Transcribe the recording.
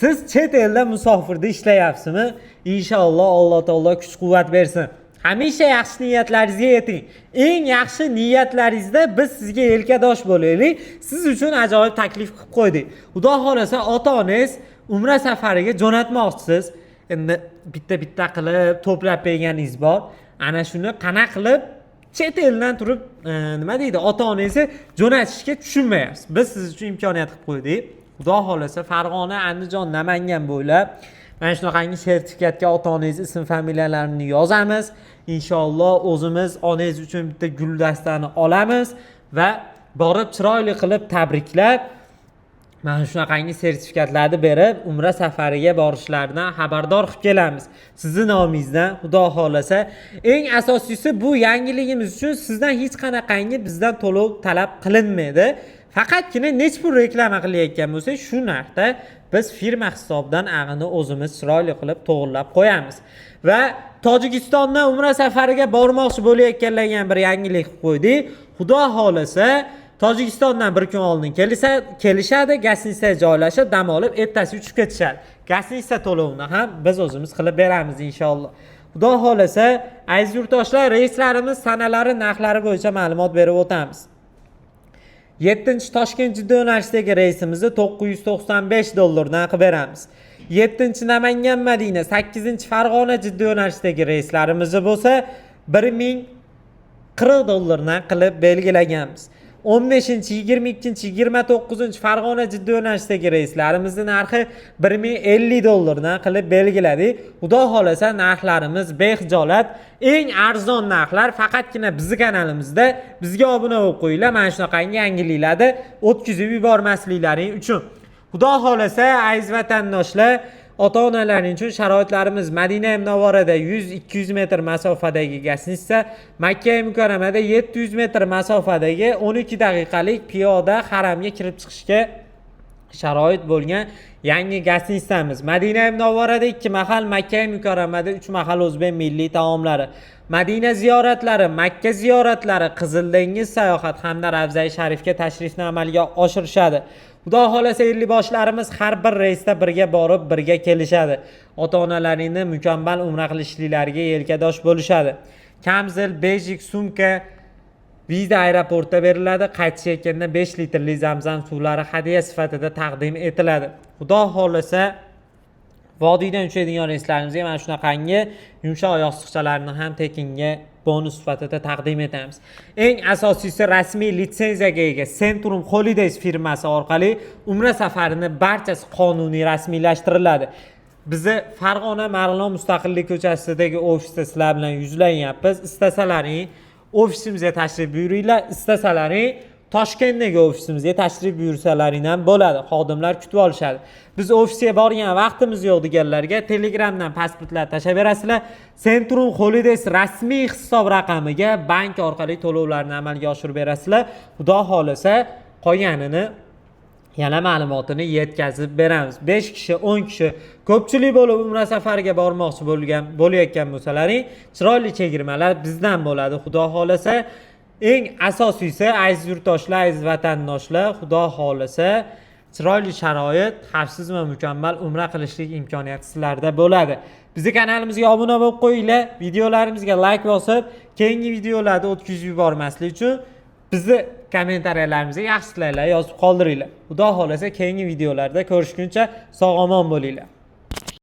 Siz chet elda musofirda ishlayapsizmi? Inshaalloh Alloh taolo kuch-quvvat bersin. Hamisha yaxshi niyatlaringizga yeting. Eng yaxshi niyatlaringizda biz sizga yelkadosh bo'laylik. Siz uchun ajoyib taklif qilib qo'ydik. Xudo xolasa ota-onangiz umra safariga jo'natmoqchisiz. Endi bitta qilib to'plab berganingiz bor. Ana shuni qana qilib chet eldan turib nima deydi, ota-onangizni jo'natishga tushunmayapsiz. Biz siz uchun imkoniyat qilib qo'ydik. Xudo xolasa Farg'ona, Andijon, Namangan bo'ylab mana shunaqangi sertifikatga ota-onangiz ism familiyalarini yozamiz. Inshaalloh o'zimiz onangiz uchun bitta guldastani olamiz va borib chiroyli qilib tabriklab mana shunaqangi sertifikatlarni berib umra safariga borishlaridan xabardor qilib kelamiz. Sizning nomingizdan Xudo xolasa. Eng asosiysi bu yangiligimiz uchun sizdan hech qanaqangi bizdan to'lov talab qilinmaydi. Faqatgina nech pul reklama qilayotgan bo'lsak, shu narxda biz firma hisobidan ag'ini o'zimiz chiroyli qilib to'g'irlab qo'yamiz. Va Tojikistondan umra safariga bormoqchi bo'layotganlarga ham bir yangilik qilib qo'ydik. Xudo xolasa Tojikistondan bir kun oldin kelishadi, gastnitsaga joylashib, dam olib, ertasi uchib ketishadi. Gastnitsa to'lovini ham biz o'zimiz qilib beramiz inshaalloh. Xudo xolasa, aziz yurtdoshlar, reyslarimiz sanalari, narxlari bo'yicha ma'lumot berib o'tamiz. 7-chi Toshkent-Jidda yo'nalishidagi reysimizni $995 qilib beramiz. 7-chi Namangan-Madina, 8-chi Farg'ona-Jidda yo'nalishidagi reyslarimiz bo'lsa $1040 qilib belgilaganmiz. 15-chi, 22-chi, 29-chi Farg'ona-Jidda yo'nalishidagi reyslarimizni narxi $1050 qilib belgiladik. Xudo xolasa narxlarimiz bexijolat, eng arzon narxlar faqatgina bizning kanalimizda. Bizga obuna bo'lib qo'yinglar, mana shunaqangi yangiliklarni o'tkazib yubormasliklaring uchun. Xudo xolasa aziz vatandoshlar, ota-onalarning uchun sharoitlarimiz Madina Munavvarada 100-200 metr masofadagi gastnitsa, Makka Mukarramada 700 metr masofadagi 12 daqiqalik piyoda haramga kirib chiqishga sharoit bo'lgan yangi gastnitsamiz. Madina Munavvarada 2 mahal, Makka Mukarramada 3 mahal o'zbek milliy taomlari. Madina ziyoratlari, Makka ziyoratlari, Qizil dengiz sayohat hamda Ravza-i Sharifga tashrifni amalga oshirishadi. Xudo xolasa boshlarimiz har bir reysda birga borib, birga kelishadi. Ota-onalaringni mukammal umra qilishliklariga yelkadosh bo'lishadi. Kamzil, bejik, sumka Viza aeroportda beriladi. Qaytishayotganda 5 litrli Zamzam suvlari hadya sifatida taqdim etiladi. Xudo xolasa vodiydan uchadigan reyslarimizga mana shunaqangi yumshoq yostiqchalarni ham tekinga bonus sifatida taqdim etamiz. Eng asosiysi rasmiy litsenziyaga ega Centrum Holidays firmasi orqali umra safarini barchasi qonuniy rasmiylashtiriladi. Bizi Farg'ona Marg'ilon Mustaqillik ko'chasidagi ofisda sizlar bilan yuzlanyapmiz. Istasalaring ofisimizga tashrif buyuringlar, istasalaring Toshkentdagi ofisimizga tashrif buyursalaring ham bo'ladi. Xodimlar kutib olishadi. Biz ofisga borgan vaqtimiz yo'q deganlarga Telegramdan pasportlar tashlab berasizlar. Centrum Holidays rasmiy hisob raqamiga bank orqali to'lovlarni amalga oshirib berasizlar. Xudo xolasa qolganini yana ma'lumotini yetkazib beramiz. 5 kishi, 10 kishi ko'pchilik bo'lib umra safariga bormoqchi bo'layotgan bo'lsalaring, chiroyli chegirmalar bizdan bo'ladi. Xudo xolasa eng asosiysi aziz yurtdoshlar, aziz vatandoshlar, Xudo xolasa chiroyli sharoit, xavfsiz va mukammal umra qilishlik imkoniyati sizlarda bo'ladi. Bizning kanalimizga obuna bo'lib qo'yinglar, videolarimizga like bosib, keyingi videolarni o'tkazib yubormaslik uchun bizni kommentariyalarimizga yaxshi tilaklar yozib qoldiringlar. Xudo xolasa keyingi videolarda ko'rishguncha sog' omon bo'linglar.